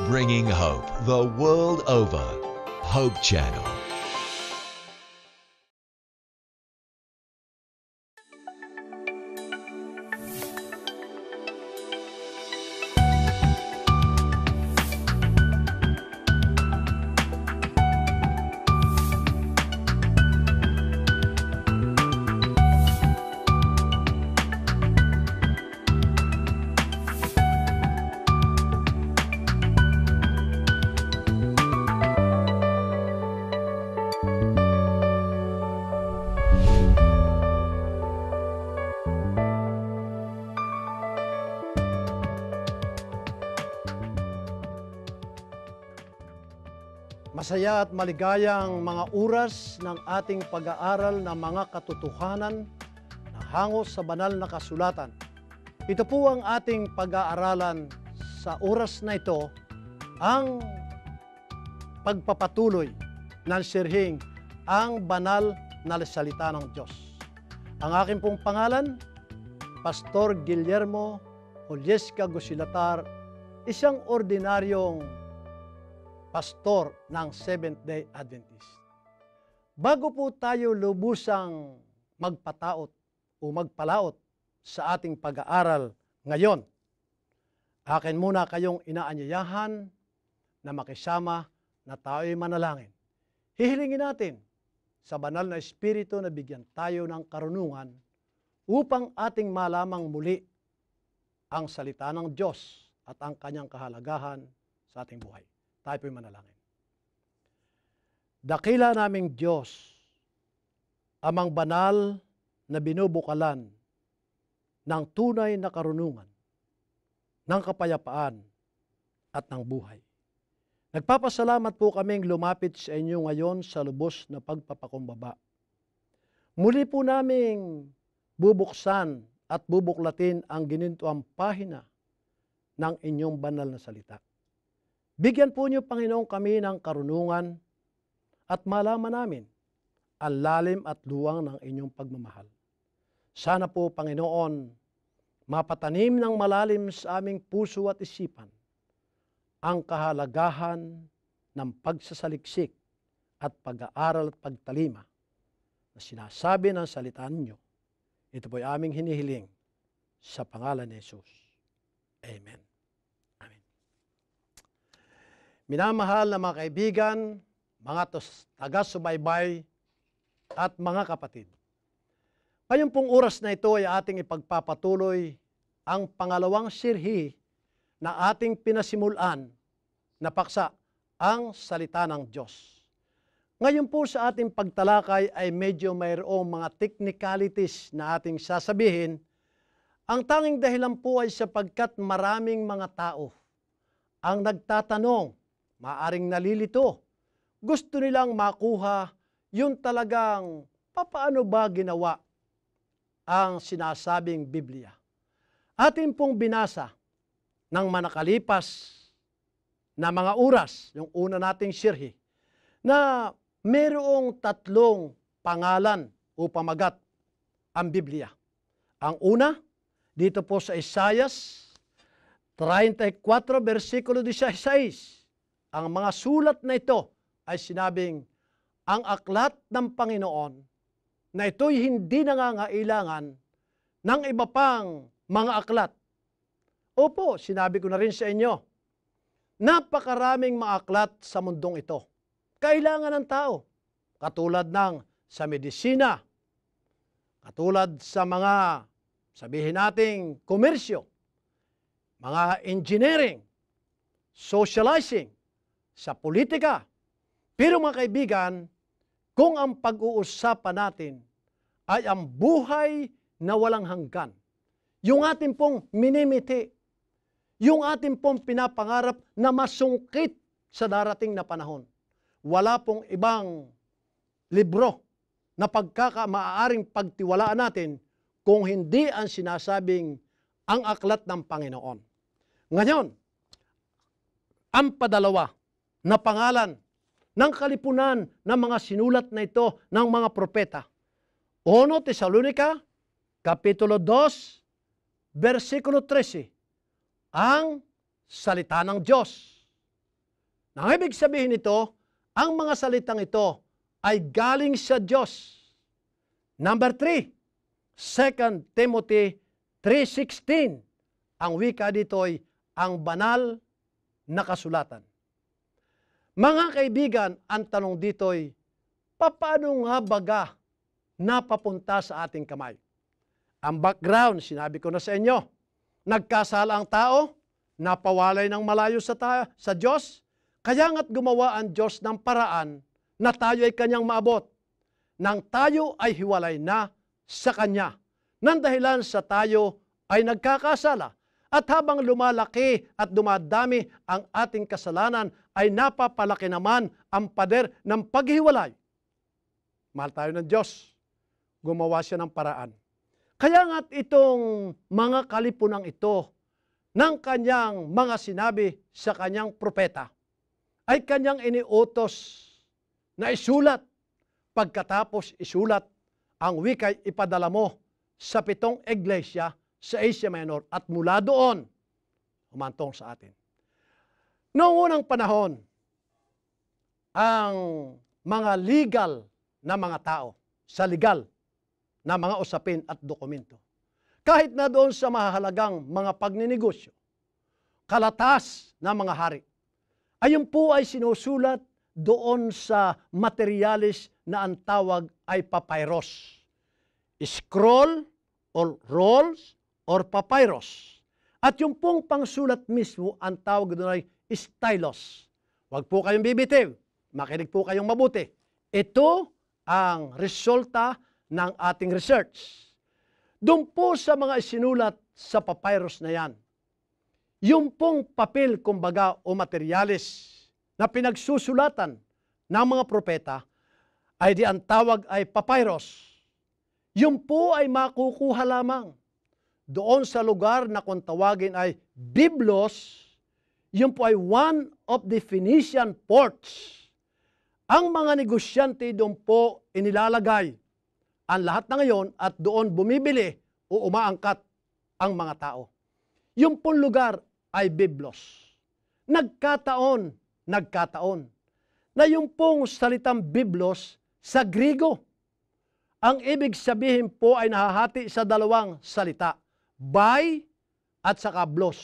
bringing hope the world over. Hope Channel. Masaya at maligayang mga oras ng ating pag-aaral ng mga katotohanan na hangos sa banal na kasulatan. Ito po ang ating pag-aaralan sa oras na ito, ang pagpapatuloy ng sirhing ang banal na salita ng Diyos. Ang aking pong pangalan, Pastor Guillermo Olyeska Gusilatar, isang ordinaryong pastor ng Seventh-day Adventist. Bago po tayo lubusang magpataot o magpalaot sa ating pag-aaral ngayon, akin muna kayong inaanyayahan na makisama na tayo'y manalangin. Hihilingin natin sa banal na Espiritu na bigyan tayo ng karunungan upang ating malamang muli ang salita ng Diyos at ang kanyang kahalagahan sa ating buhay. Tayo po'y manalangin. Dakila naming Diyos, amang banal na binubukalan ng tunay na karunungan, ng kapayapaan at ng buhay. Nagpapasalamat po kaming lumapit sa inyo ngayon sa lubos na pagpapakumbaba. Muli po naming bubuksan at bubuklatin ang ginintuang pahina ng inyong banal na salita. Bigyan po niyo, Panginoon, kami ng karunungan at malaman namin ang lalim at luwang ng inyong pagmamahal. Sana po, Panginoon, mapatanim ng malalim sa aming puso at isipan ang kahalagahan ng pagsasaliksik at pag-aaral at pagtalima na sinasabi ng salita ninyo. Ito po'y aming hinihiling sa pangalan ni Jesus. Amen. Minamahal na mga kaibigan, mga taga-subaybay at mga kapatid. Ngayong pong oras na ito ay ating ipagpapatuloy ang pangalawang sirhi na ating pinasimulan na paksa, ang salita ng Diyos. Ngayon po sa ating pagtalakay ay medyo mayroong mga technicalities na ating sasabihin. Ang tanging dahilan po ay sapagkat maraming mga tao ang nagtatanong, maaring nalilito. Gusto nilang makuha yung talagang papaano ba ginawa ang sinasabing Biblia. Atin pong binasa ng manakalipas na mga oras, yung una nating sirhi, na mayroong tatlong pangalan o pamagat ang Biblia. Ang una, dito po sa Isaias 34, versikulo 16, ang mga sulat na ito ay sinabing, ang aklat ng Panginoon na ito'y hindi nangangailangan ng iba pang mga aklat. Opo, sinabi ko na rin sa inyo, napakaraming mga aklat sa mundong ito. Kailangan ng tao, katulad ng sa medisina, katulad sa mga, sabihin nating, komersyo, mga engineering, socializing, sa politika. Pero mga kaibigan, kung ang pag-uusapan natin ay ang buhay na walang hanggan, yung ating pong minimiti, yung ating pong pinapangarap na masungkit sa darating na panahon, wala pong ibang libro na maaaring pagtiwalaan natin kung hindi ang sinasabing ang aklat ng Panginoon. Ngayon, ang padalawa na pangalan ng kalipunan ng mga sinulat na ito ng mga propeta. 1 Tesalonica, Kapitulo 2, versikulo 13. Ang salita ng Diyos. Ang ibig sabihin nito, ang mga salitang ito ay galing sa Diyos. Number 3, 2 Timothy 3:16. Ang wika dito ay ang banal na kasulatan. Mga kaibigan, ang tanong dito ay, paano nga baga napapunta sa ating kamay? Ang background, sinabi ko na sa inyo, nagkasala ang tao, napawalay ng malayo sa Diyos, kaya nga't gumawa ang Diyos ng paraan na tayo ay kanyang maabot, nang tayo ay hiwalay na sa Kanya. Nang dahilan sa tayo ay nagkakasala, at habang lumalaki at dumadami ang ating kasalanan, ay napapalaki naman ang pader ng paghiwalay. Mahal tayo ng Diyos, gumawa siya ng paraan. Kaya nga't itong mga kalipunang ito ng kanyang mga sinabi sa kanyang propeta ay kanyang iniutos na isulat. Pagkatapos isulat, ang wika'y ipadala mo sa 7 iglesia sa Asia Minor at mula doon, humantong sa atin. Noong unang panahon, ang mga legal na mga tao, sa legal na mga usapin at dokumento, kahit na doon sa mahalagang mga pagninegosyo, kalatas na mga hari, ayon po ay sinusulat doon sa materialis na ang tawag ay papyrus. Scroll or rolls or papyrus. At yung pong pangsulat mismo, ang tawag doon ay stylus. Huwag po kayong bibitiw. Makinig po kayong mabuti. Ito ang resulta ng ating research. Doon po sa mga isinulat sa papyrus na yan, yung pong papel, kumbaga, o materialis na pinagsusulatan ng mga propeta ay di ang tawag ay papyrus. Yung po ay makukuha lamang doon sa lugar na kung tawagin ay Biblos. Yun po ay one of the Phoenician ports. Ang mga negosyante doon po inilalagay ang lahat na ngayon at doon bumibili o umaangkat ang mga tao. Yung pong lugar ay Biblos. Nagkataon na yung pong salitang Biblos sa Griego, ang ibig sabihin po ay nahahati sa dalawang salita, bay at saka blos.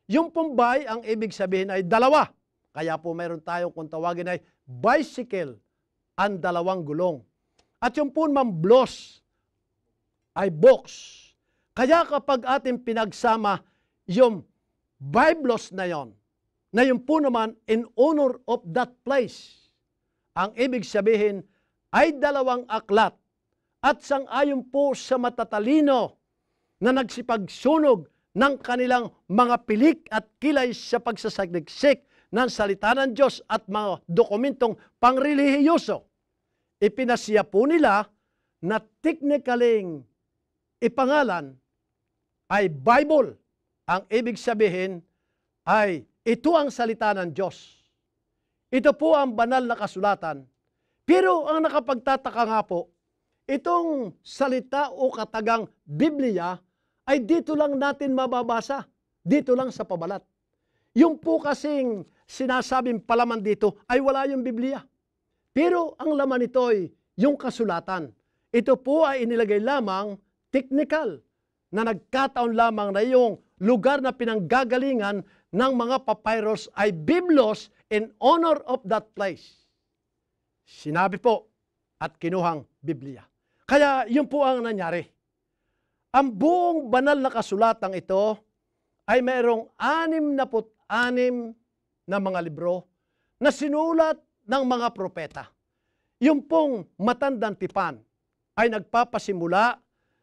Yung pong bay, ang ibig sabihin ay dalawa. Kaya po mayroon tayong kung tawagin ay bicycle, ang dalawang gulong. At yung pong blos ay box. Kaya kapag ating pinagsama yung Biblos na yun po naman in honor of that place, ang ibig sabihin ay dalawang aklat at sang-ayon po sa matatalino na nagsipagsunog ng kanilang mga pilik at kilay sa pagsasaliksik ng salita ng Diyos at mga dokumentong pangrelihiyoso. Ipinasiya po nila na technically ipangalan ay Bible. Ang ibig sabihin ay ito ang salita ng Diyos. Ito po ang banal na kasulatan. Pero ang nakapagtataka nga po, itong salita o katagang Biblia ay dito lang natin mababasa. Dito lang sa pabalat. Yung po kasing sinasabing palaman dito ay wala yung Biblia. Pero ang laman nito ay yung kasulatan. Ito po ay inilagay lamang technical na nagkataon lamang na yung lugar na pinanggagalingan ng mga papyrus ay Biblos in honor of that place. Sinabi po at kinuhang Biblia. Kaya yun po ang nangyari. Ang buong banal na kasulatang ito ay mayroong 66 na mga libro na sinulat ng mga propeta. Yung pong matandang tipan ay nagpapasimula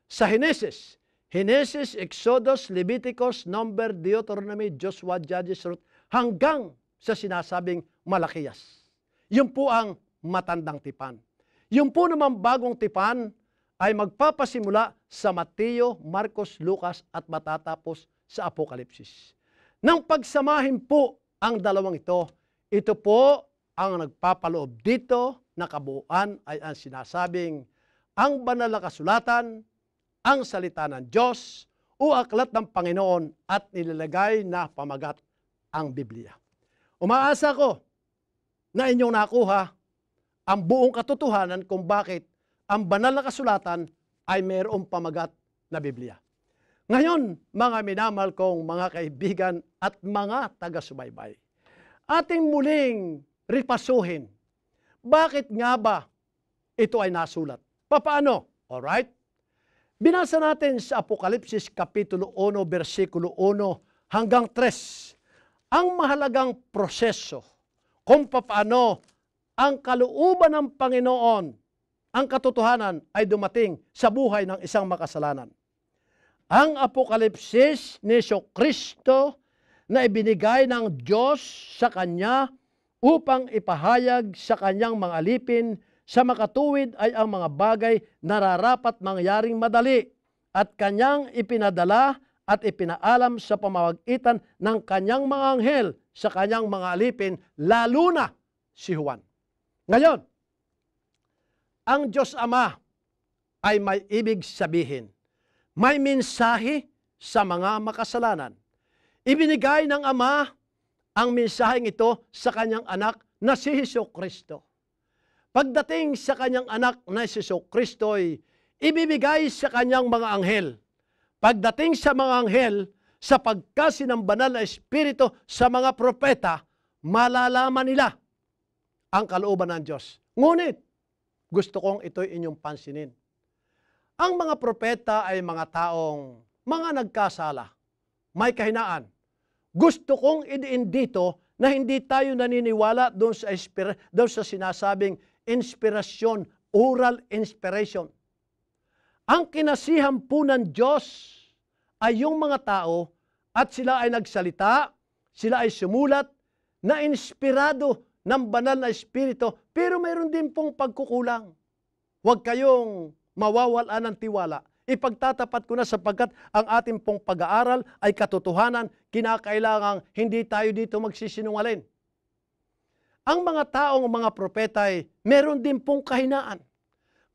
sa Henesis. Henesis, Exodus, Leviticus, Number, Deuteronomy, Joshua, Judges, Ruth, hanggang sa sinasabing Malakias. Yun po ang matandang tipan. Yung po naman bagong tipan ay magpapasimula sa Mateo, Marcos, Lucas at matatapos sa Apokalipsis. Nang pagsamahin po ang dalawang ito po ang nagpapaloob dito na kabuuan ay ang sinasabing ang banal na kasulatan, ang salita ng Diyos o aklat ng Panginoon at nilalagay na pamagat ang Biblia. Umaasa ko na inyong nakuha ang buong katotohanan kung bakit ang banal na kasulatan ay mayroong pamagat na Biblia. Ngayon, mga minamahal kong mga kaibigan at mga taga-subaybay, ating muling ripasuhin. Bakit nga ba ito ay nasulat? Papaano? Alright? Binasa natin sa Apokalipsis Kapitulo 1, versikulo 1 hanggang 3, ang mahalagang proseso kung papaano ang kalooban ng Panginoon, ang katotohanan ay dumating sa buhay ng isang makasalanan. Ang Apokalipsis ni Jesucristo na ibinigay ng Diyos sa Kanya upang ipahayag sa Kanyang mga alipin sa makatuwid ay ang mga bagay na nararapat mangyaring madali at Kanyang ipinadala at ipinaalam sa pamamagitan ng Kanyang mga anghel sa Kanyang mga alipin, lalo na si Juan. Ngayon, ang Diyos Ama ay may ibig sabihin. May mensahe sa mga makasalanan. Ibinigay ng Ama ang mensaheng ito sa Kanyang anak na si Jesucristo. Pagdating sa Kanyang anak na si Jesucristo ay ibibigay sa Kanyang mga anghel. Pagdating sa mga anghel, sa pagkasi ng banal na Espiritu sa mga propeta, malalaman nila ang kalooban ng Diyos. Ngunit, gusto kong ito'y inyong pansinin. Ang mga propeta ay mga taong mga nagkasala, may kahinaan. Gusto kong idiin dito na hindi tayo naniniwala doon sa sinasabing inspirasyon, oral inspiration. Ang kinasihan po ng Diyos ay yung mga tao at sila ay nagsalita, sila ay sumulat na inspirado ng banal na Espiritu, pero mayroon din pong pagkukulang. Huwag kayong mawawalan ng tiwala. Ipagtatapat ko na sapagkat ang ating pong pag-aaral ay katotohanan, kinakailangang hindi tayo dito magsisinungaling. Ang mga taong mga propeta ay meron din pong kahinaan.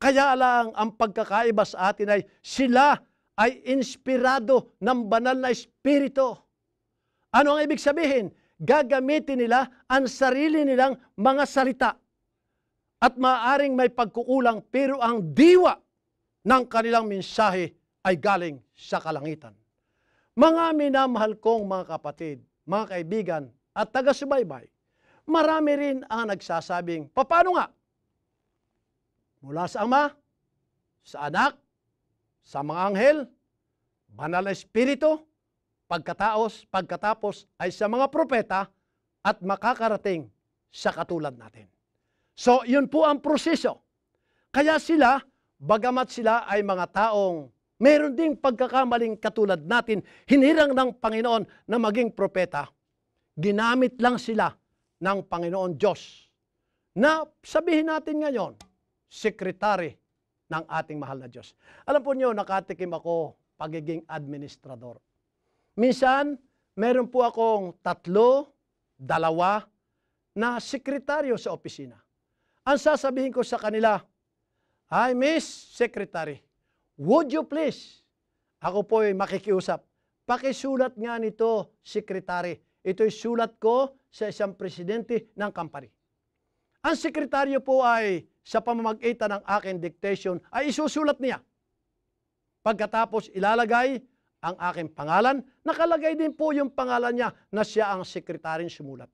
Kaya lang ang pagkakaiba sa atin ay sila ay inspirado ng banal na Espiritu. Ano ang ibig sabihin? Gagamitin nila ang sarili nilang mga salita. At maaaring may pagkukulang pero ang diwa ng kanilang mensahe ay galing sa kalangitan. Mga minamahal kong mga kapatid, mga kaibigan at taga-subaybay, marami rin ang nagsasabing, paano nga? Mula sa Ama, sa Anak, sa mga anghel, banal na Espiritu, pagkatapos ay sa mga propeta at makakarating sa katulad natin. So, yun po ang proseso. Kaya sila, bagamat sila ay mga taong meron ding pagkakamaling katulad natin, hinirang ng Panginoon na maging propeta, ginamit lang sila ng Panginoon Diyos na sabihin natin ngayon, sekretary ng ating mahal na Diyos. Alam po niyo, nakatikim ako pagiging administrador. Minsan, meron po akong 3, 2 na sekretaryo sa opisina. Ang sasabihin ko sa kanila, "Hi, Miss Secretary, would you please?" Ako po ay makikiusap. "Pakisulat nga nito, Secretary. Ito'y sulat ko sa isang presidente ng company." Ang sekretaryo po ay sa pamamagitan ng aking dictation ay isusulat niya. Pagkatapos ilalagay ang aking pangalan, nakalagay din po yung pangalan niya na siya ang sekretaryong sumulat.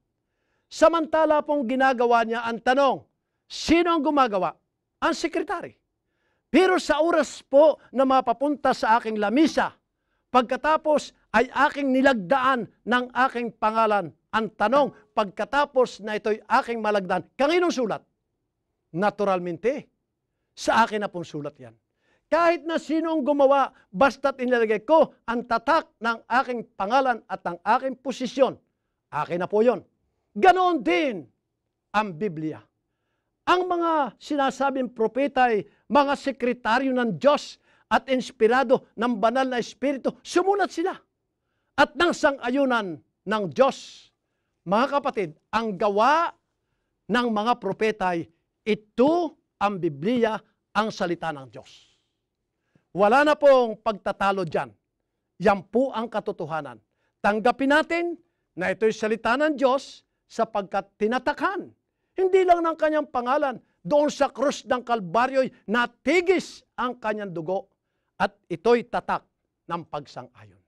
Samantala pong ginagawa niya ang tanong, sino ang gumagawa? Ang sekretary. Pero sa oras po na mapapunta sa aking lamisa, pagkatapos ay aking nilagdaan ng aking pangalan. Ang tanong, pagkatapos na ito'y aking malagdaan, kaninong sulat? Naturalmente, sa akin na pong sulat yan. Kahit na sino ang gumawa, basta't inilagay ko ang tatak ng aking pangalan at ang aking posisyon, akin na po yon. Ganoon din ang Biblia. Ang mga sinasabing propeta ay mga sekretaryo ng Diyos at inspirado ng banal na Espiritu, sumulat sila. At ng sang-ayunan ng Diyos, mga kapatid, ang gawa ng mga propeta ay ito ang Biblia, ang salita ng Diyos. Wala na pong pagtatalo dyan. Yan po ang katotohanan. Tanggapin natin na ito'y salita ng Diyos sapagkat tinatakhan. Hindi lang ng kanyang pangalan, doon sa krus ng Kalbaryo'y natigis ang kanyang dugo at ito'y tatak ng pagsang-ayon.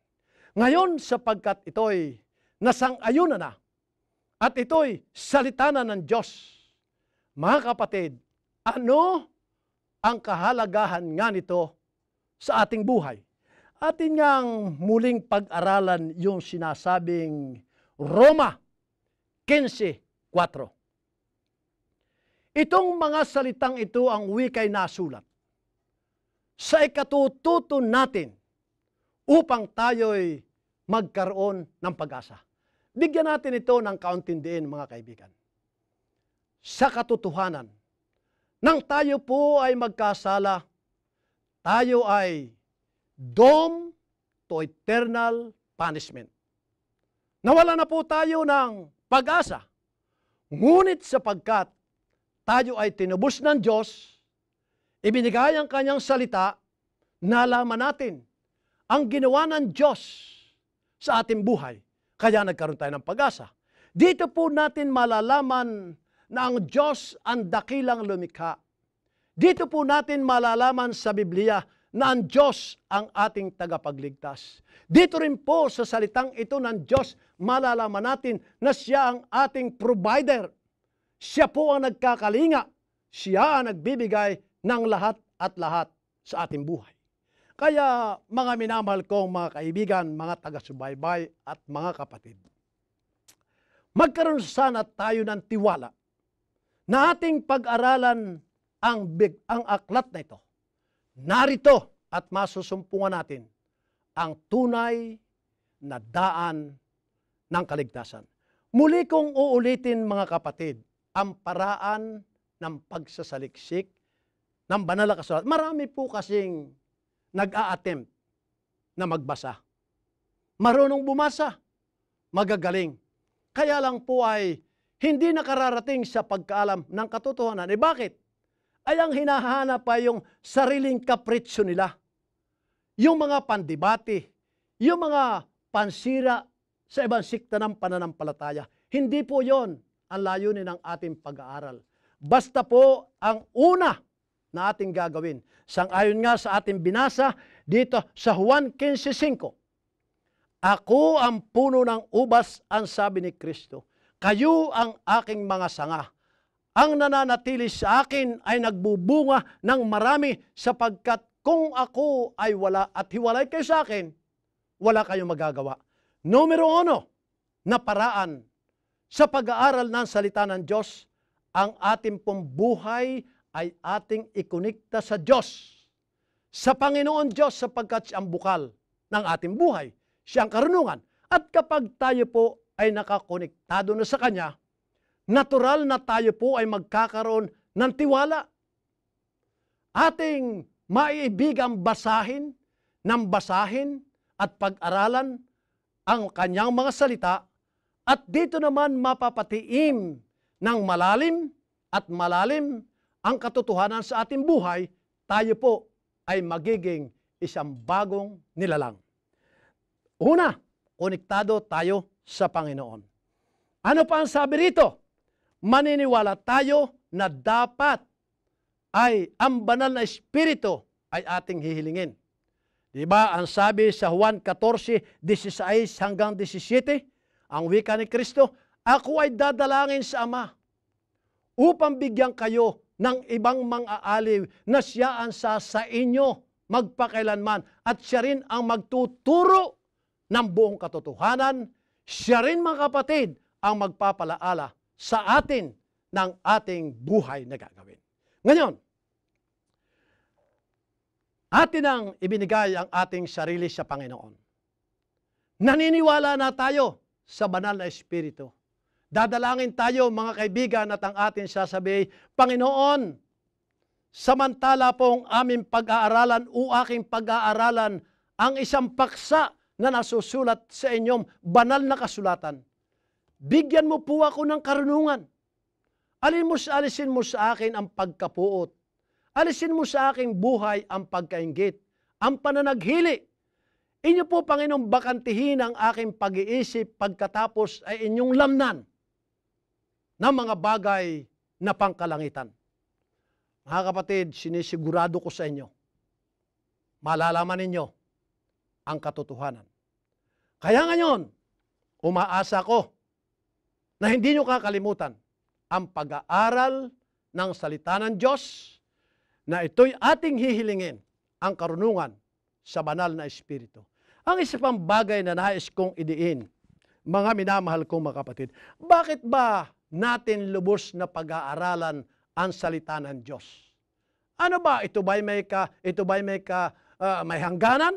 Ngayon, sapagkat ito'y nasang-ayunan na at ito'y salita na ng Diyos, mga kapatid, ano ang kahalagahan nga nito sa ating buhay? Atin ngang muling pag-aralan yung sinasabing Roma 15:4. Itong mga salitang ito ang wika'y nasulat sa ikatututo natin upang tayo'y magkaroon ng pag-asa. Bigyan natin ito ng kauntindiin, mga kaibigan. Sa katotohanan, nang tayo po ay magkasala, tayo ay doomed to eternal punishment. Nawala na po tayo ng pag-asa. Ngunit sapagkat tayo ay tinubos ng Diyos, ibinigay ang kanyang salita, nalaman natin ang ginawa ng Diyos sa ating buhay. Kaya nagkaroon tayo ng pag-asa. Dito po natin malalaman na ang Diyos ang dakilang lumikha. Dito po natin malalaman sa Biblia na ang Diyos ang ating tagapagligtas. Dito rin po sa salitang ito ng Diyos, malalaman natin na siya ang ating provider. Siya po ang nagkakalinga. Siya ang nagbibigay ng lahat at lahat sa ating buhay. Kaya mga minamahal kong mga kaibigan, mga taga-subaybay at mga kapatid, magkaroon sana tayo ng tiwala na ating pag-aralan ang aklat na ito. Narito at masusumpungan natin ang tunay na daan ng kaligtasan. Muli kong uulitin, mga kapatid, ang paraan ng pagsasaliksik ng banal na kasulatan. Marami po kasing nag-a-attempt na magbasa. Marunong bumasa, magagaling. Kaya lang po ay hindi nakararating sa pagkaalam ng katotohanan. Bakit? Ay ang hinahanap pa yung sariling kapritsyo nila. Yung mga pandibati, yung mga pansira sa ibang sikta ng pananampalataya. Hindi po yon ang layunin ng ating pag-aaral. Basta po ang una na ating gagawin. Sang-ayon nga sa ating binasa dito sa Juan 15:5. Ako ang puno ng ubas, ang sabi ni Kristo. Kayo ang aking mga sanga. Ang nananatili sa akin ay nagbubunga ng marami sapagkat kung ako ay wala at hiwalay kayo sa akin, wala kayong magagawa. Numero 1 na paraan sa pag-aaral ng salita ng Diyos, ang ating pong buhay ay ating ikonikta sa Diyos. Sa Panginoon Diyos sapagkat siya ang bukal ng ating buhay. Siya ang karunungan. At kapag tayo po ay nakakonektado na sa Kanya, natural na tayo po ay magkakaroon ng tiwala. Ating maiibigang basahin at pag-aralan ang Kanyang mga salita at dito naman mapapatiim ng malalim ang katotohanan sa ating buhay, tayo po ay magiging isang bagong nilalang. Una, konektado tayo sa Panginoon. Ano pa ang sabi rito? Maniniwala tayo na dapat ay ang banal na Espiritu ay ating hihilingin. Diba ang sabi sa Juan 14:16 hanggang 17, ang wika ni Kristo, ako ay dadalangin sa Ama upang bigyan kayo ng ibang mang-aaliw na siya ang sa inyo magpakailanman at siya rin ang magtuturo ng buong katotohanan. Siya rin, mga kapatid, ang magpapalaala sa atin ng ating buhay na gagawin. Ngayon, atin ang ibinigay ang ating sarili sa Panginoon. Naniniwala na tayo sa banal na Espiritu. Dadalangin tayo, mga kaibigan, at ang atin sasabihin, Panginoon, samantala pong aming pag-aaralan o aking pag-aaralan ang isang paksa na nasusulat sa inyong banal na kasulatan, bigyan mo po ako ng karunungan. Alisin mo sa akin ang pagkapuot. Alisin mo sa aking buhay ang pagkainggit, ang pananaghili. Inyo po, Panginoon, bakantihin ang aking pag-iisip pagkatapos ay inyong lamnan ng mga bagay na pangkalangitan. Mga kapatid, sinisigurado ko sa inyo, malalaman ninyo ang katotohanan. Kaya ngayon, umaasa ko na hindi nyo kakalimutan ang pag-aaral ng salita ng Diyos na ito'y ating hihilingin ang karunungan sa banal na Espiritu. Ang isa pang bagay na nais kong idiin, mga minamahal kong mga kapatid, bakit ba natin lubos na pag-aaralan ang salita ng Diyos? Ano ba? Ito ba'y may hangganan?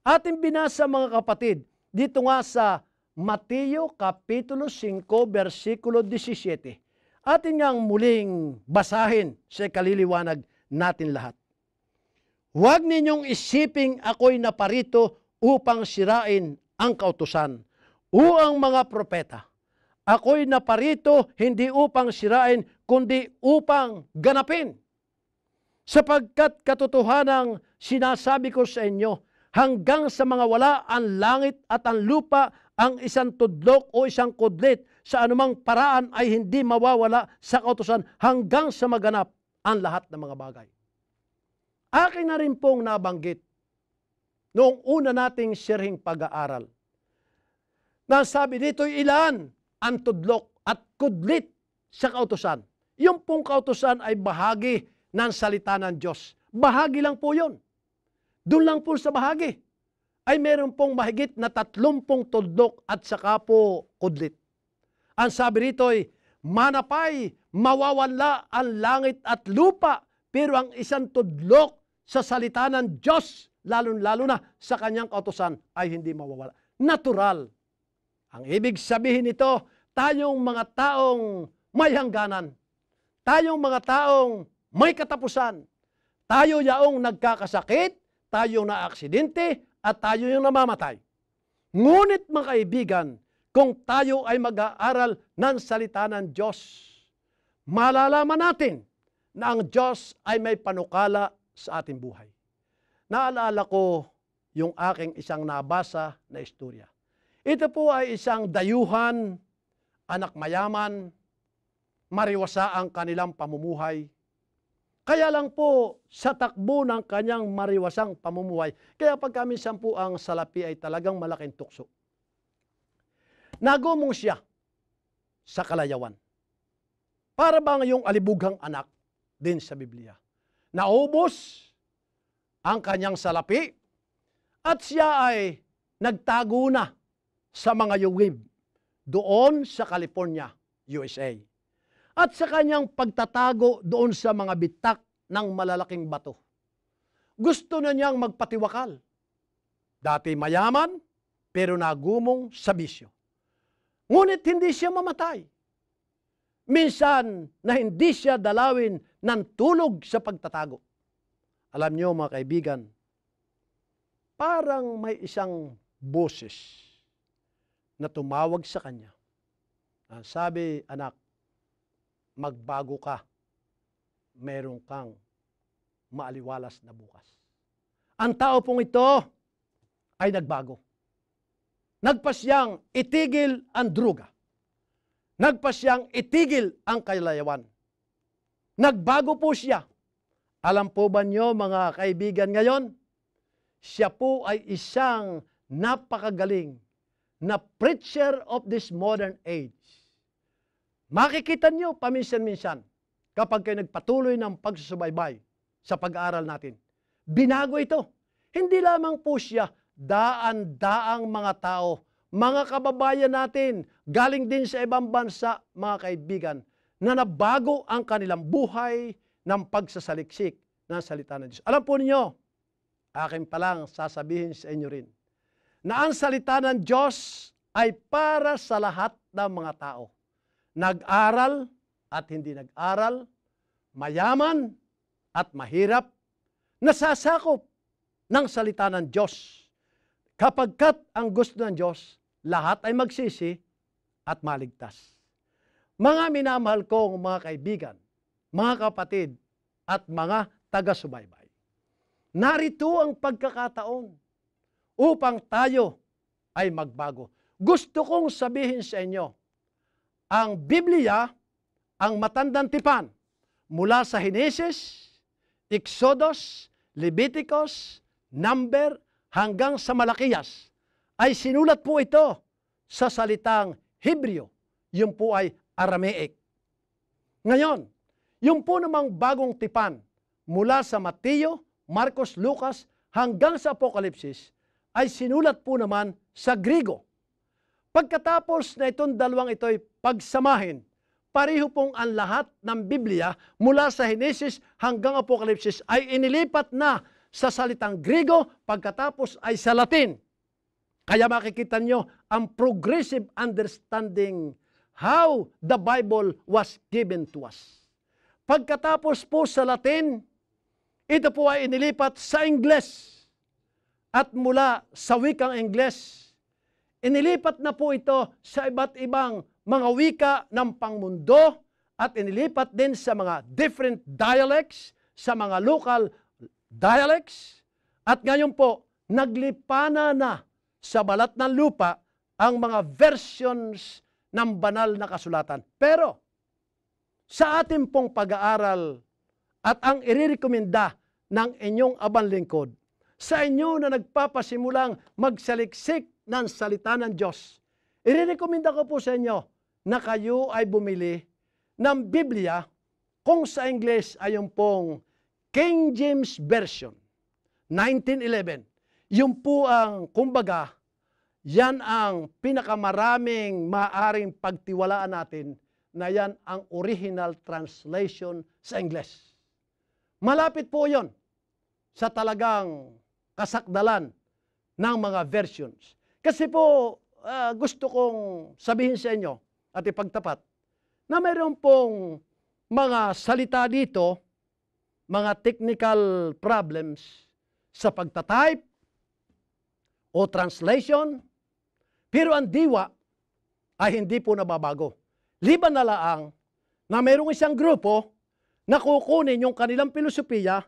Ating binasa mga kapatid, dito nga sa Mateo Kapitulo 5, versikulo 17. Atin ngang muling basahin sa kaliliwanag natin lahat. Huwag ninyong isiping ako'y naparito upang sirain ang kautusan o ang mga propeta. Ako'y naparito hindi upang sirain, kundi upang ganapin. Sapagkat katotohanang sinasabi ko sa inyo, hanggang sa mga wala ang langit at ang lupa, ang isang tudlok o isang kudlit sa anumang paraan ay hindi mawawala sa kautusan hanggang sa maganap ang lahat ng mga bagay. Akin na rin pong nabanggit noong una nating sirhing pag-aaral. Nasabi dito ilan ang tudlok at kudlit sa kautusan. Yung pong kautusan ay bahagi ng salita ng Diyos. Bahagi lang po yun. Doon lang po sa bahagi ay meron pong mahigit na 30 tudlok at saka po kudlit. Ang sabi rito ay, manapay, mawawala ang langit at lupa, pero ang isang tudlok sa salita ng Diyos, lalo na sa kanyang kautusan, ay hindi mawawala. Natural. Ang ibig sabihin nito, tayong mga taong may hangganan, tayong mga taong may katapusan, tayo yaong nagkakasakit, tayong naaksidente, at tayo yung namamatay. Ngunit mga kaibigan, kung tayo ay mag-aaral ng salita ng Diyos, malalaman natin na ang Diyos ay may panukala sa ating buhay. Naalala ko yung aking isang nabasa na istorya. Ito po ay isang dayuhan, anak mayaman, mariwasa ang kanilang pamumuhay. Kaya lang po sa takbo ng kanyang mariwasang pamumuhay, kaya pagka minsan po ang salapi ay talagang malaking tukso. Nagumong siya sa kalayawan. Para bang yung alibughang anak din sa Biblia. Naubos ang kanyang salapi at siya ay nagtago na sa mga yugib doon sa California, USA. At sa kanyang pagtatago doon sa mga bitak ng malalaking bato. Gusto na niyang magpatiwakal. Dati mayaman, pero nagumong sa bisyo. Ngunit hindi siya mamatay. Minsan na hindi siya dalawin ng tulog sa pagtatago. Alam niyo mga kaibigan, parang may isang boses na tumawag sa kanya. Ang sabi, anak, magbago ka. Meron kang maaliwalas na bukas. Ang tao pong ito ay nagbago. Nagpasyang itigil ang druga. Nagpasyang itigil ang kalayawan. Nagbago po siya. Alam po ba niyo mga kaibigan ngayon? Siya po ay isang napakagaling na preacher of this modern age. Makikita niyo paminsan-minsan kapag kayo nagpatuloy ng pagsusubaybay sa pag-aaral natin. Binago ito. Hindi lamang po siya daan-daang mga tao, mga kababayan natin, galing din sa ibang bansa, mga kaibigan, na nabago ang kanilang buhay ng pagsasaliksik ng salita ng Diyos. Alam po ninyo, akin palang sasabihin sa inyo rin, na ang salita ng Diyos ay para sa lahat ng mga tao. Nag-aral at hindi nag-aral, mayaman at mahirap, nasasakop ng salita ng Diyos. Kapagkat ang gusto ng Diyos, lahat ay magsisi at maligtas. Mga minamahal kong mga kaibigan, mga kapatid, at mga taga-subaybay, narito ang pagkakataon upang tayo ay magbago. Gusto kong sabihin sa inyo, ang Biblia ang matandang tipan mula sa Henesis, Exodus, Leviticus, Number, hanggang sa Malakiyas, ay sinulat po ito sa salitang Hebreo. Yung po ay Aramaic. Ngayon, yung po namang bagong tipan mula sa Mateo, Marcos, Lucas, hanggang sa Apokalipsis, ay sinulat po naman sa Griego. Pagkatapos na itong dalawang ito ay pagsamahin, pareho pong ang lahat ng Biblia mula sa Henesis hanggang Apokalipsis ay inilipat na sa salitang Griego, pagkatapos ay sa Latin. Kaya makikita nyo ang progressive understanding how the Bible was given to us. Pagkatapos po sa Latin, ito po ay inilipat sa Ingles. At mula sa wikang Ingles, inilipat na po ito sa iba't ibang mga wika ng pangmundo at inilipat din sa mga different dialects, sa mga local dialects. At ngayon po, naglipana na sa balat ng lupa ang mga versions ng banal na kasulatan. Pero, sa ating pong pag-aaral at ang irirekomenda ng inyong abang lingkod, sa inyo na nagpapasimulang magsaliksik ng salita ng Diyos, irirekomenda ko po sa inyo na kayo ay bumili ng Biblia kung sa Ingles ay yung pong King James Version, 1911. Yung po ang, kumbaga, yan ang pinakamaraming maaring pagtiwalaan natin na yan ang original translation sa Ingles. Malapit po yon sa talagang kasakdalan ng mga versions. Kasi po, gusto kong sabihin sa inyo at ipagtapat na mayroon pong mga salita dito, mga technical problems sa pagtatype o translation, pero ang diwa ay hindi po nababago. Liban na laang na mayroong isang grupo na kukunin yung kanilang filosofiya,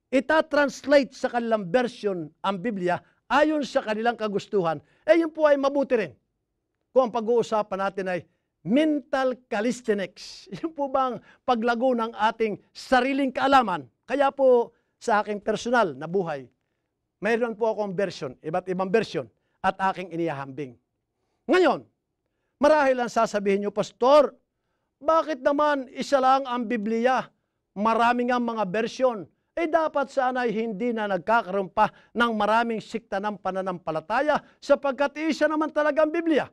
ita-translate sa kanilang version ang Biblia ayon sa kanilang kagustuhan, yun po ay mabuti rin. Kung ang pag-uusapan natin ay mental calisthenics, yun po bang paglago ng ating sariling kaalaman. Kaya po sa aking personal na buhay, mayroon po akong version, iba't ibang version, at aking inihahambing. Ngayon, marahil ang sasabihin nyo, Pastor, bakit naman isa lang ang Biblia? Marami nga mga version. Dapat sana ay hindi na nagkakaroon pa ng maraming sikta ng pananampalataya sapagkat isa naman talaga ang Biblia.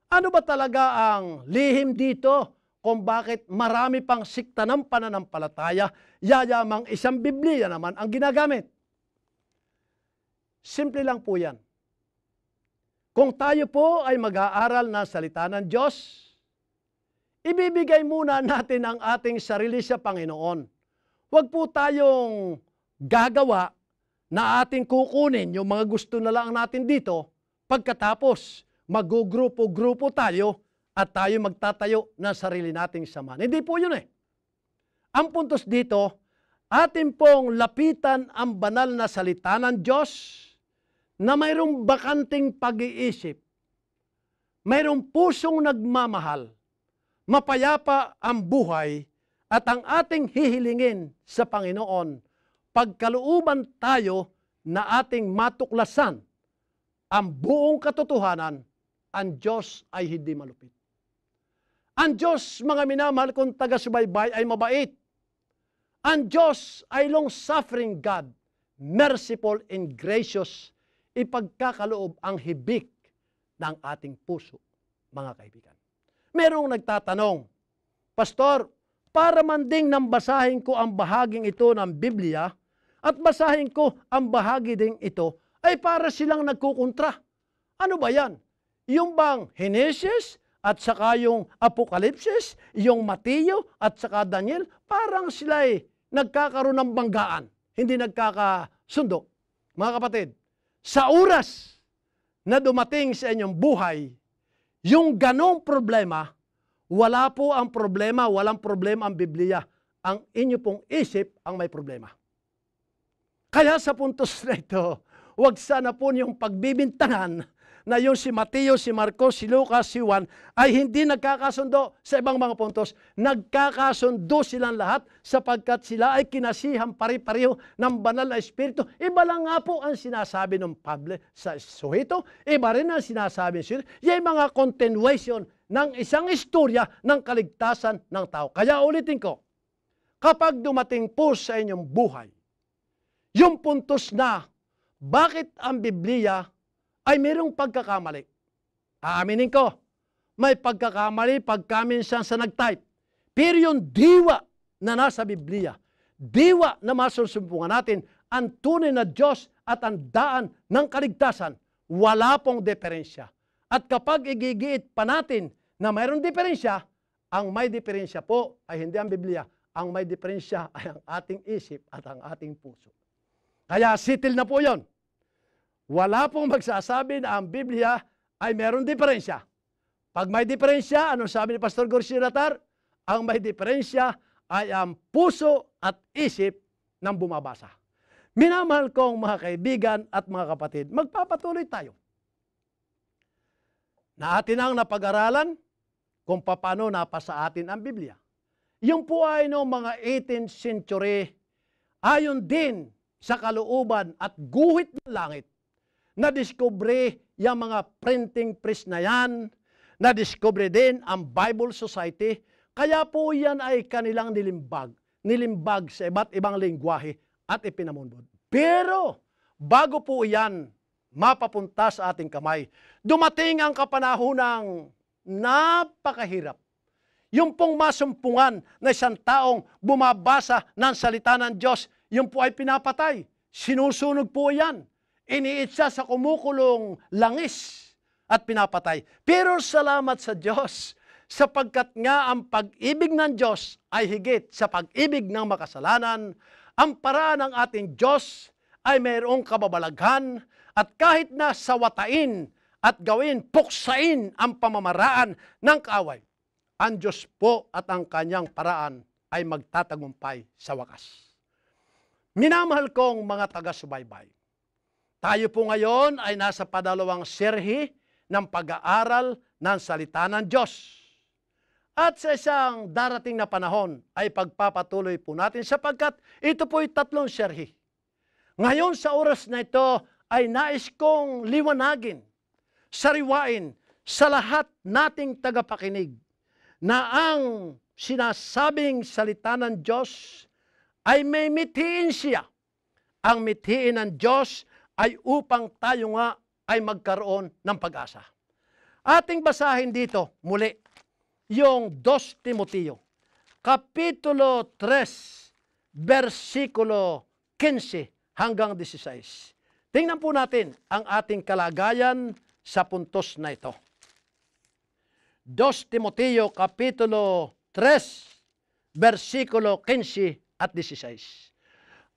Ano ba talaga ang lihim dito kung bakit marami pang sikta ng pananampalataya, yayamang isang Biblia naman ang ginagamit? Simple lang po yan. Kung tayo po ay mag-aaral ng salita ng Diyos, ibibigay muna natin ang ating sarili sa Panginoon. Huwag po tayong gagawa na ating kukunin yung mga gusto na lang natin dito, pagkatapos mag-grupo-grupo tayo at tayo magtatayo ng sarili nating samahan. Hindi po yun eh. Ang puntos dito, atin pong lapitan ang banal na salita ng Diyos na mayroong bakanting pag-iisip, mayroong pusong nagmamahal, mapayapa ang buhay, at ang ating hihilingin sa Panginoon, pagkalooban tayo na ating matuklasan ang buong katotohanan, ang Diyos ay hindi malupit. Ang Diyos, mga minamahal kong taga-subaybay, ay mabait. Ang Diyos ay long-suffering God, merciful and gracious, ipagkakaloob ang hibik ng ating puso, mga kaibigan. Merong nagtatanong, Pastor, para man ding nang basahin ko ang bahaging ito ng Biblia at basahin ko ang bahagi ding ito, ay para silang nagkukontra. Ano ba yan? Yung bang Henesis at saka yung Apokalipsis, yung Mateo at saka Daniel, parang sila ay nagkakaroon ng banggaan, hindi nagkakasundo. Mga kapatid, sa oras na dumating sa inyong buhay, yung ganong problema, wala po ang problema, walang problema ang Biblia. Ang inyo pong isip ang may problema. Kaya sa puntos na ito, huwag sana po niyong pagbibintangan na yung si Mateo, si Marcos, si Lucas, si Juan ay hindi nagkakasundo sa ibang mga puntos. Nagkakasundo silang lahat sapagkat sila ay kinasihan pare-pareho ng banal na espiritu. Iba lang nga po ang sinasabi ng Pablo sa suhito. Iba rin ang sinasabi ng suhito. Yung mga continuation ng isang istorya ng kaligtasan ng tao. Kaya ulitin ko, kapag dumating po sa inyong buhay, yung puntos na bakit ang Biblia ay mayroong pagkakamali. Aaminin ko, may pagkakamali pagkaminsan sa nag-type. Pero yung diwa na nasa Biblia, diwa na masusumpungan natin, ang tunay na Diyos at ang daan ng kaligtasan, wala pong diferensya. At kapag igigiit pa natin na mayroong diferensya, ang may diferensya po ay hindi ang Biblia. Ang may diferensya ay ang ating isip at ang ating puso. Kaya sitil na po yon. Wala pong magsasabi na ang Biblia ay meron diferensya. Pag may diferensya, anong sabi ni Pastor Gorsi Ratar? Ang may diferensya ay ang puso at isip ng bumabasa. Minamahal kong mga kaibigan at mga kapatid, magpapatuloy tayo na atin ang napag-aralan kung paano napasa atin ang Biblia. Yung po ay noong mga 18th century, ayon din sa kalooban at guhit ng langit, na-discovery yung mga printing press na yan, na-discovery din ang Bible Society, kaya po yan ay kanilang nilimbag sa iba't ibang lingwahe at ipinamunbod. Pero, bago po yan mapapunta sa ating kamay, dumating ang kapanahonang napakahirap. Yung pong masumpungan na isang taong bumabasa ng salita ng Diyos, yung po ay pinapatay. Sinusunog po yan. Iniitsa sa kumukulong langis at pinapatay. Pero salamat sa Diyos, sapagkat nga ang pag-ibig ng Diyos ay higit sa pag-ibig ng makasalanan. Ang paraan ng ating Diyos ay mayroong kababalaghan at kahit na sawatain at gawin, puksain ang pamamaraan ng kaaway, ang Diyos po at ang kanyang paraan ay magtatagumpay sa wakas. Minamahal kong mga taga-subaybay, tayo po ngayon ay nasa padalawang serhi ng pag-aaral ng salita ng Diyos. At sa isang darating na panahon ay pagpapatuloy po natin sapagkat ito po ay 3 serhi. Ngayon sa oras na ito ay nais kong liwanagin, sariwain sa lahat nating tagapakinig na ang sinasabing salita ng Diyos ay may mithiin siya. Ang mithiin ng Diyos ay upang tayo nga ay magkaroon ng pag-asa. Ating basahin dito muli yung 2 Timoteo, Kapitulo 3, versikulo 15 hanggang 16. Tingnan po natin ang ating kalagayan sa puntos na ito. 2 Timoteo, Kapitulo 3, versikulo 15 at 16.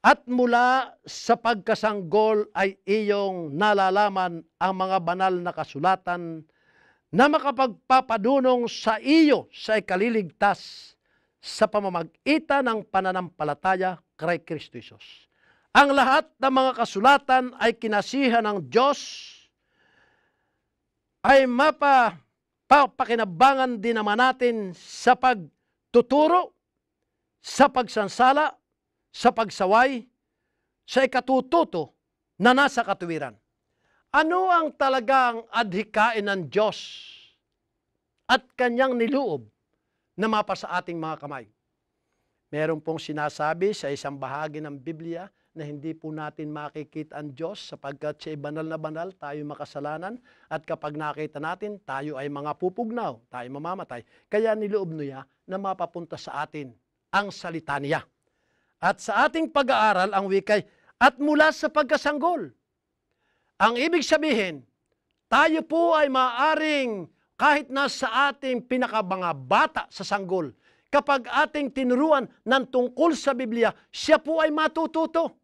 At mula sa pagkasanggol ay iyong nalalaman ang mga banal na kasulatan na makapagpapadunong sa iyo sa ikaliligtas sa pamamagitan ng pananampalataya kay Kristo Jesus. Ang lahat ng mga kasulatan ay kinasihan ng Diyos, ay mapapakinabangan din naman natin sa pagtuturo, sa pagsansala, sa pagsaway, sa ikatututo na nasa katuwiran. Ano ang talagang adhikain ng Diyos at kanyang niloob na mapasa ating mga kamay? Meron pong sinasabi sa isang bahagi ng Biblia na hindi po natin makikita ang Diyos sapagkat siya banal na banal, tayo makasalanan, at kapag nakita natin, tayo ay mga pupugnaw, tayo mamamatay. Kaya niloob niya na mapapunta sa atin ang salita niya. At sa ating pag-aaral, ang wikay, at mula sa pagkasanggol. Ang ibig sabihin, tayo po ay maaring kahit nasa ating pinakabanga bata sa sanggol, kapag ating tinuruan ng tungkol sa Biblia, siya po ay matututo.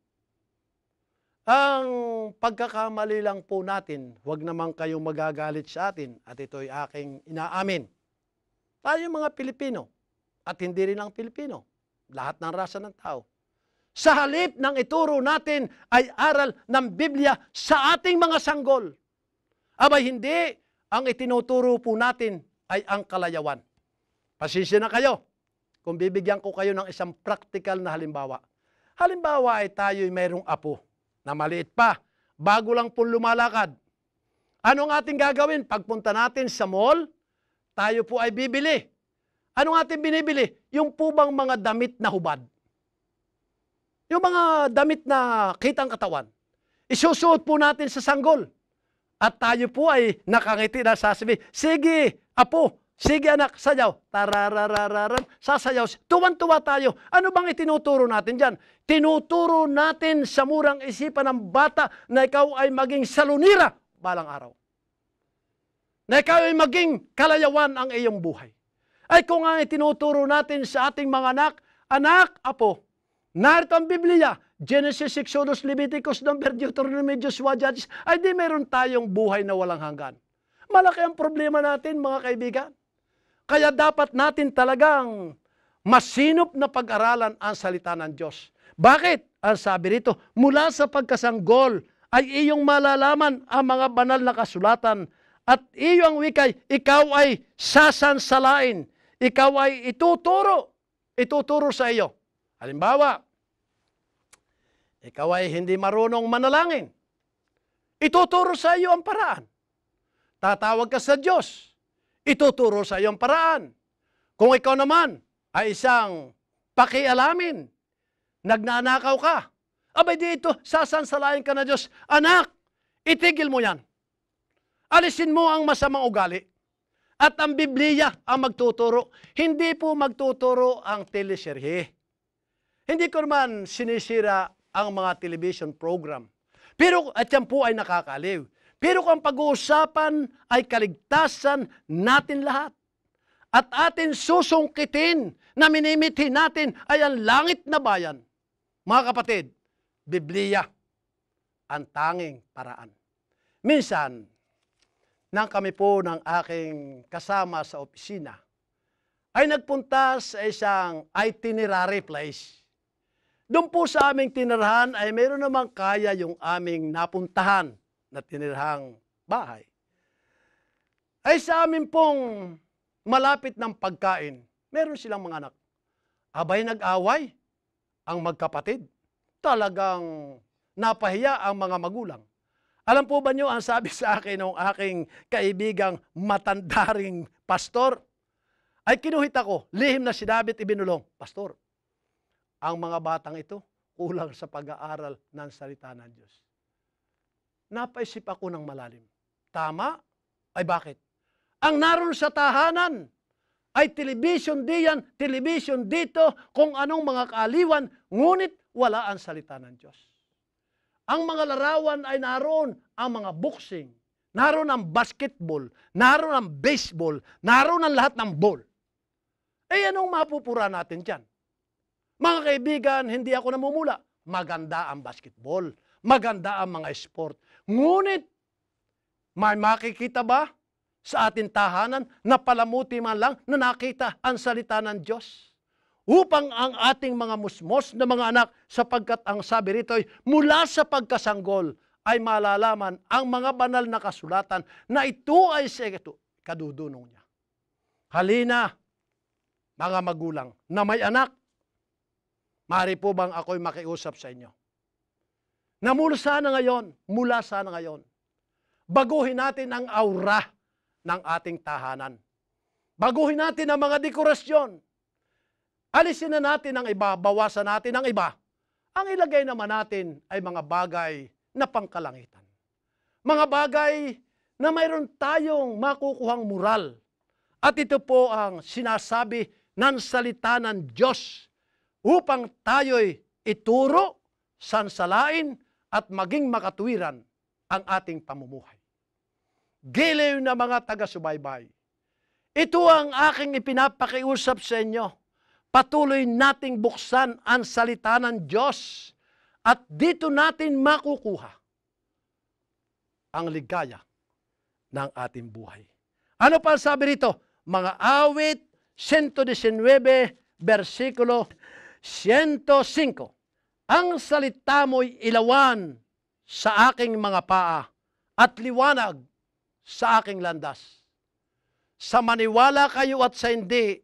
Ang pagkakamali lang po natin, huwag naman kayong magagalit sa atin, at ito'y aking inaamin. Tayo mga Pilipino, at hindi rin lang Pilipino, lahat ng rasa ng tao. Sa halip ng ituro natin ay aral ng Biblia sa ating mga sanggol. Abay hindi, ang itinuturo po natin ay ang kalayawan. Pasensya na kayo kung bibigyan ko kayo ng isang practical na halimbawa. Halimbawa ay tayo'y mayroong apo na maliit pa, bago lang po lumalakad. Ano ang ating gagawin? Pagpunta natin sa mall, tayo po ay bibili. Ano ang ating binibili? Yung po bang mga damit na hubad? Yung mga damit na kitang katawan. Isusuot po natin sa sanggol. At tayo po ay nakangiti na sasabi, sige, apo, sige anak, sayaw. Tarararararan, sasayaw. Tuwan-tuwa tayo. Ano bang itinuturo natin dyan? Tinuturo natin sa murang isipan ng bata na ikaw ay maging salunira balang araw. Na ikaw ay maging kalayawan ang iyong buhay. Ay kung nga itinuturo natin sa ating mga anak, apo, narito ang Biblia, Genesis, Exodus, Leviticus, Number, Deuteronomy, Joshua, Judges, ay di meron tayong buhay na walang hanggan. Malaki ang problema natin, mga kaibigan. Kaya dapat natin talagang masinop na pag-aralan ang salita ng Diyos. Bakit? Ang sabi rito, mula sa pagkasanggol ay iyong malalaman ang mga banal na kasulatan at iyong wikay, ikaw ay sasansalain, ikaw ay ituturo sa iyo. Halimbawa, ikaw ay hindi marunong manalangin. Ituturo sa iyo ang paraan. Tatawag ka sa Diyos. Ituturo sa iyo ang paraan. Kung ikaw naman ay isang pakialamin, nagnanakaw ka, abay dito, sasansalain ka na Diyos. Anak, itigil mo yan. Alisin mo ang masamang ugali. At ang Biblia ang magtuturo. Hindi po magtuturo ang teleserye. Hindi ko naman sinisira ang mga television program. Pero at yan po ay nakakaliw. Pero kung pag-uusapan ay kaligtasan natin lahat. At atin susungkitin na minimithi natin ay ang langit na bayan. Mga kapatid, Biblia ang tanging paraan. Minsan, nang kami po ng aking kasama sa opisina, ay nagpunta sa isang itinerary place. Doon po sa aming tinirahan ay mayroon namang kaya yung aming napuntahan na tinirahang bahay. Ay sa amin pong malapit ng pagkain, meron silang mga anak. Abay nag-away ang magkapatid. Talagang napahiya ang mga magulang. Alam po ba niyo ang sabi sa akin ng aking kaibigang matandaring pastor? Ay kinuhit ako, lihim na sinabi at ibinulong, Pastor, ang mga batang ito kulang sa pag-aaral ng salita ng Diyos. Napaisip ako ng malalim. Tama? Ay bakit? Ang naroon sa tahanan ay television diyan, television dito, kung anong mga kaaliwan, ngunit wala ang salita ng Diyos. Ang mga larawan ay naroon ang mga boxing, naroon ang basketball, naroon ang baseball, naroon ang lahat ng ball. Eh anong mapupura natin dyan? Mga kaibigan, hindi ako namumula. Maganda ang basketball, maganda ang mga sport. Ngunit, may makikita ba sa ating tahanan na palamuti man lang na nakita ang salita ng Diyos? Upang ang ating mga musmos na mga anak, sapagkat ang sabi rito ay mula sa pagkasanggol ay malalaman ang mga banal na kasulatan na ito ay sa kadudunong niya. Halina, mga magulang na may anak, maaari po bang ako'y makiusap sa inyo? Na mula sana ngayon, baguhin natin ang aura ng ating tahanan. Baguhin natin ang mga dekorasyon. Alisin na natin ang iba, bawasan natin ang iba. Ang ilagay naman natin ay mga bagay na pangkalangitan. Mga bagay na mayroon tayong makukuhang moral. At ito po ang sinasabi ng salita ng Diyos upang tayo'y ituro, sansalain, at maging makatuwiran ang ating pamumuhay. Giliw na mga taga-subaybay, ito ang aking ipinapakiusap sa inyo. Patuloy nating buksan ang salita ng Diyos at dito natin makukuha ang ligaya ng ating buhay. Ano pa sabi rito? Mga awit 119, versikulo 105. Ang salita mo'y ilawan sa aking mga paa at liwanag sa aking landas. Sa maniwala kayo at sa hindi,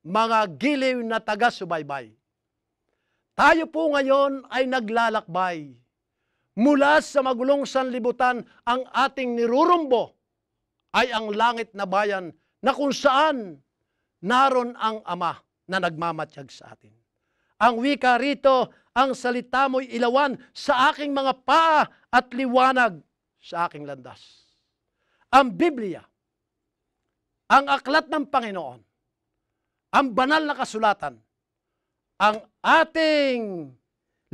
mga giliw na taga-subaybay. Tayo po ngayon ay naglalakbay. Mula sa magulong sanlibutan, ang ating nirurumbo ay ang langit na bayan na kung saan naroon ang Ama na nagmamatiyag sa atin. Ang wika rito, ang salita mo'y ilawan sa aking mga paa at liwanag sa aking landas. Ang Biblia, ang aklat ng Panginoon, ang banal na kasulatan, ang ating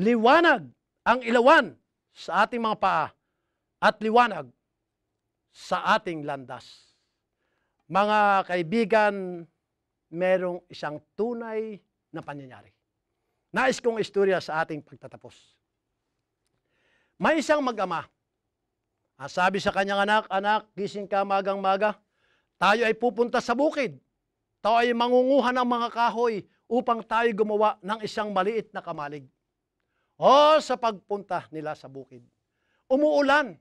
liwanag, ang ilawan sa ating mga paa at liwanag sa ating landas. Mga kaibigan, merong isang tunay na pangyayari. Nais kong istorya sa ating pagtatapos. May isang mag-ama. Ang sabi sa kanyang anak, "Anak, gising ka magang-maga. Tayo ay pupunta sa bukid. Tayo ay mangunguha ng mga kahoy upang tayo gumawa ng isang maliit na kamalig." O sa pagpunta nila sa bukid, umuulan,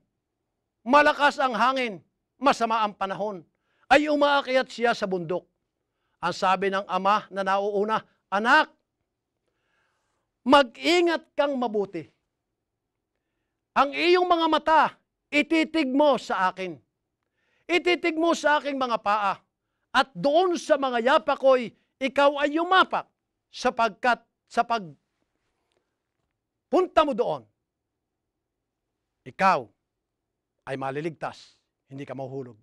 malakas ang hangin, masama ang panahon, ay umaakyat siya sa bundok. Ang sabi ng ama na nauuna, "Anak, mag-ingat kang mabuti. Ang iyong mga mata, ititig mo sa akin. Ititig mo sa aking mga paa. At doon sa mga yapa ko'y ikaw ay yumapak sapagkat sa pagpunta mo doon, ikaw ay maliligtas, hindi ka mahuhulog."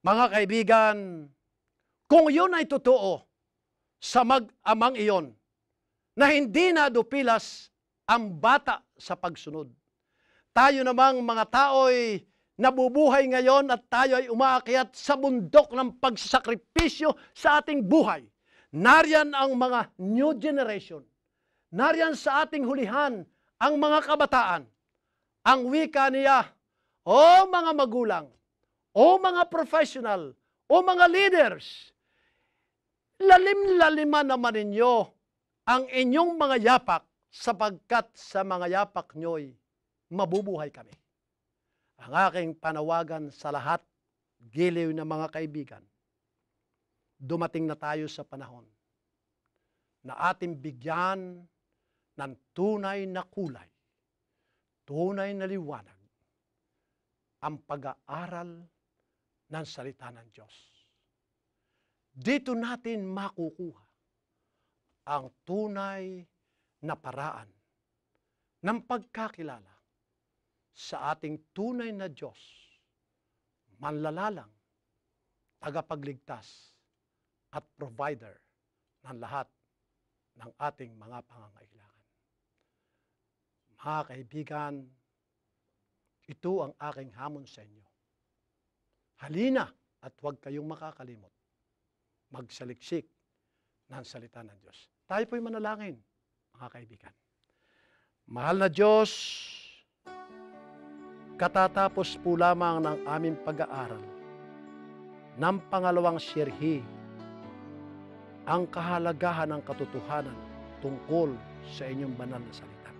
Mga kaibigan, kung yun ay totoo sa mag-amang iyon, na hindi nadupilas ang bata sa pagsunod, tayo namang mga tao'y nabubuhay ngayon at tayo ay umaakyat sa bundok ng pagsasakripisyo sa ating buhay. Nariyan ang mga new generation. Nariyan sa ating hulihan ang mga kabataan. Ang wika niya, "O mga magulang, o mga professional, o mga leaders, lalim-laliman naman ninyo ang inyong mga yapak sapagkat sa mga yapak nyo'y mabubuhay kami." Ang aking panawagan sa lahat, giliw na mga kaibigan, dumating na tayo sa panahon na ating bigyan ng tunay na kulay, tunay na liwanag, ang pag-aaral ng salita ng Diyos. Dito natin makukuha ang tunay na paraan ng pagkakilala sa ating tunay na Diyos, manlalalang, tagapagligtas, at provider ng lahat ng ating mga pangangailangan. Mga kaibigan, ito ang aking hamon sa inyo. Halina at huwag kayong makakalimot. Magsaliksik ng salita ng Diyos. Tayo po'y manalangin, mga kaibigan. Mahal na Diyos, katatapos po lamang ng aming pag-aaral ng pangalawang siyerhi, ang kahalagahan ng katotohanan tungkol sa inyong banal na salita.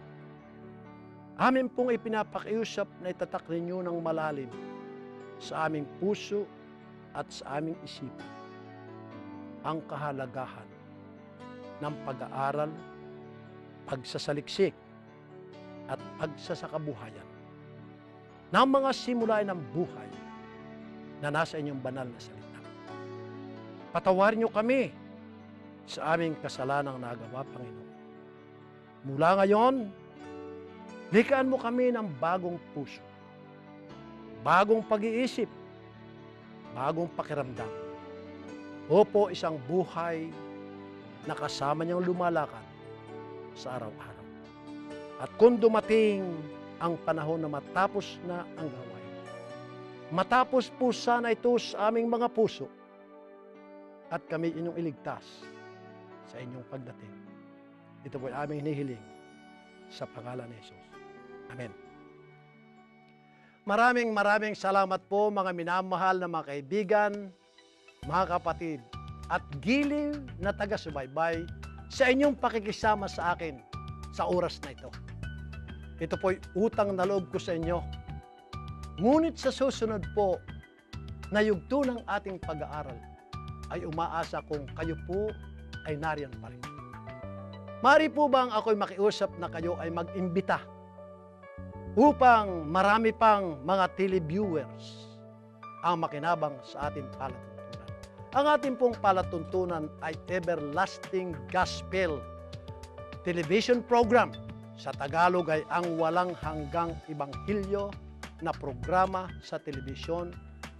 Amin pong ipinapakiusap na itatak ninyo ng malalim sa aming puso at sa aming isipan ang kahalagahan ng pag-aaral, pagsasaliksik, at pagsasakabuhayan ng mga simula ng buhay na nasa inyong banal na salita. Patawarin niyo kami sa aming kasalanang nagawa, Panginoon. Mula ngayon, likaan mo kami ng bagong puso, bagong pag-iisip, bagong pakiramdam. Opo, isang buhay na kasama niyang lumalakad sa araw-araw. At kung dumating ang panahon na matapos na ang gawain, matapos po sana ito sa aming mga puso at kami inyong iligtas sa inyong pagdating. Ito po ay aming hinihiling sa pangalan ni Jesus. Amen. Maraming salamat po mga minamahal na mga kaibigan, mga kapatid, at giliw na taga-subaybay sa inyong pakikisama sa akin sa oras na ito. Ito po'y utang na loob ko sa inyo. Ngunit sa susunod po, na yugto ng ating pag-aaral ay umaasa kung kayo po ay nariyan pa rin. Maaari po bang ako'y makiusap na kayo ay mag-imbita upang marami pang mga televiewers ang makinabang sa ating palatuntunan. Ang ating pong palatuntunan ay Everlasting Gospel television program. Sa Tagalog ay ang walang hanggang ibanghilyo na programa sa telebisyon.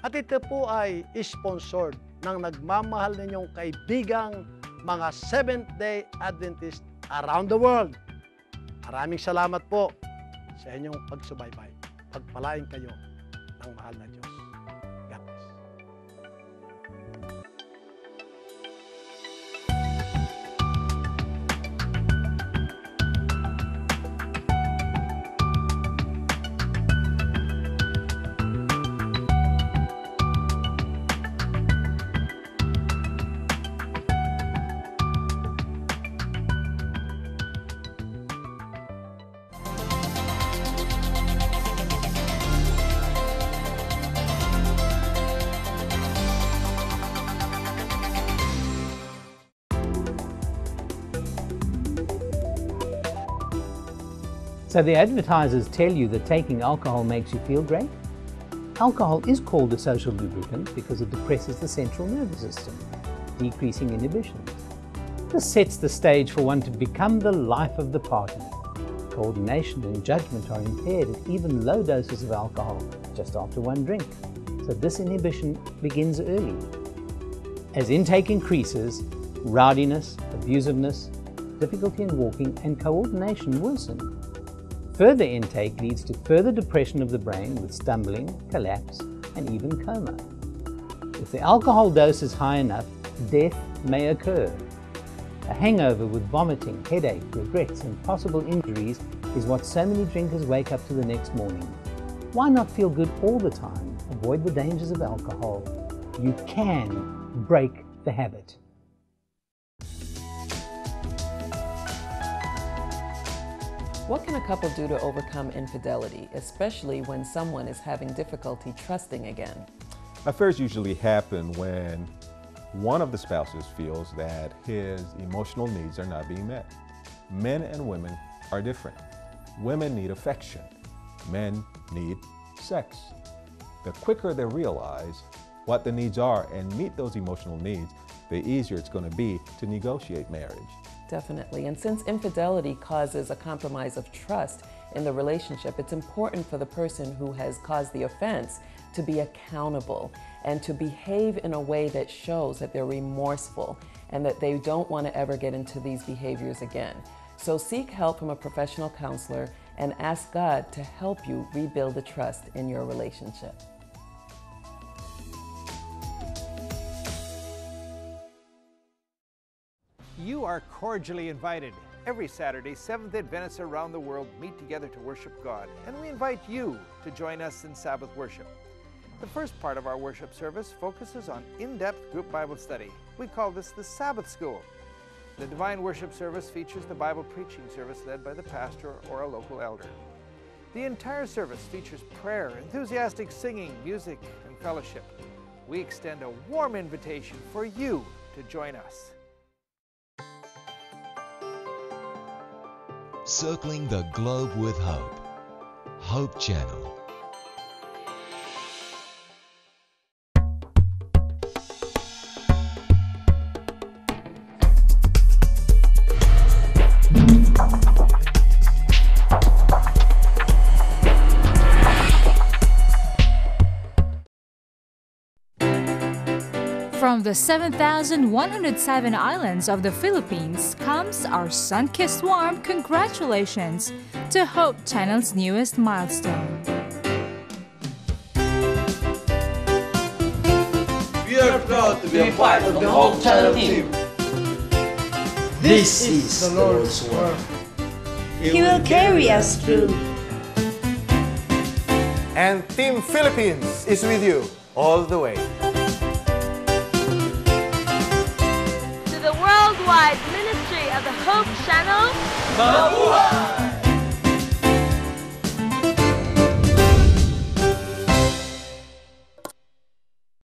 At ito po ay sponsored ng nagmamahal ninyong kaibigang mga Seventh-day Adventist around the world. Maraming salamat po sa inyong pagsubaybay. Pagpalain kayo ng mahal na Diyos. God bless. So the advertisers tell you that taking alcohol makes you feel great? Alcohol is called a social lubricant because it depresses the central nervous system, decreasing inhibitions. This sets the stage for one to become the life of the party. Coordination and judgment are impaired at even low doses of alcohol just after one drink. So disinhibition begins early. As intake increases, rowdiness, abusiveness, difficulty in walking and coordination worsen. Further intake leads to further depression of the brain with stumbling, collapse, and even coma. If the alcohol dose is high enough, death may occur. A hangover with vomiting, headache, regrets, and possible injuries is what so many drinkers wake up to the next morning. Why not feel good all the time? Avoid the dangers of alcohol. You can break the habit. What can a couple do to overcome infidelity, especially when someone is having difficulty trusting again? Affairs usually happen when one of the spouses feels that his emotional needs are not being met. Men and women are different. Women need affection. Men need sex. The quicker they realize what the needs are and meet those emotional needs, the easier it's going to be to negotiate marriage. Definitely. And since infidelity causes a compromise of trust in the relationship, it's important for the person who has caused the offense to be accountable and to behave in a way that shows that they're remorseful and that they don't want to ever get into these behaviors again. So seek help from a professional counselor and ask God to help you rebuild the trust in your relationship. You are cordially invited. Every Saturday, Seventh-day Adventists around the world meet together to worship God, and we invite you to join us in Sabbath worship. The first part of our worship service focuses on in-depth group Bible study. We call this the Sabbath School. The Divine Worship service features the Bible preaching service led by the pastor or a local elder. The entire service features prayer, enthusiastic singing, music, and fellowship. We extend a warm invitation for you to join us. Circling the Globe with Hope. Hope Channel. From the 7,107 islands of the Philippines comes our sun-kissed warm congratulations to Hope Channel's newest milestone. We are proud to be a part of the Hope Channel team. This is the Lord's work. He will carry us through. And Team Philippines is with you all the way. To the worldwide ministry of the Hope Channel, Mabuhay!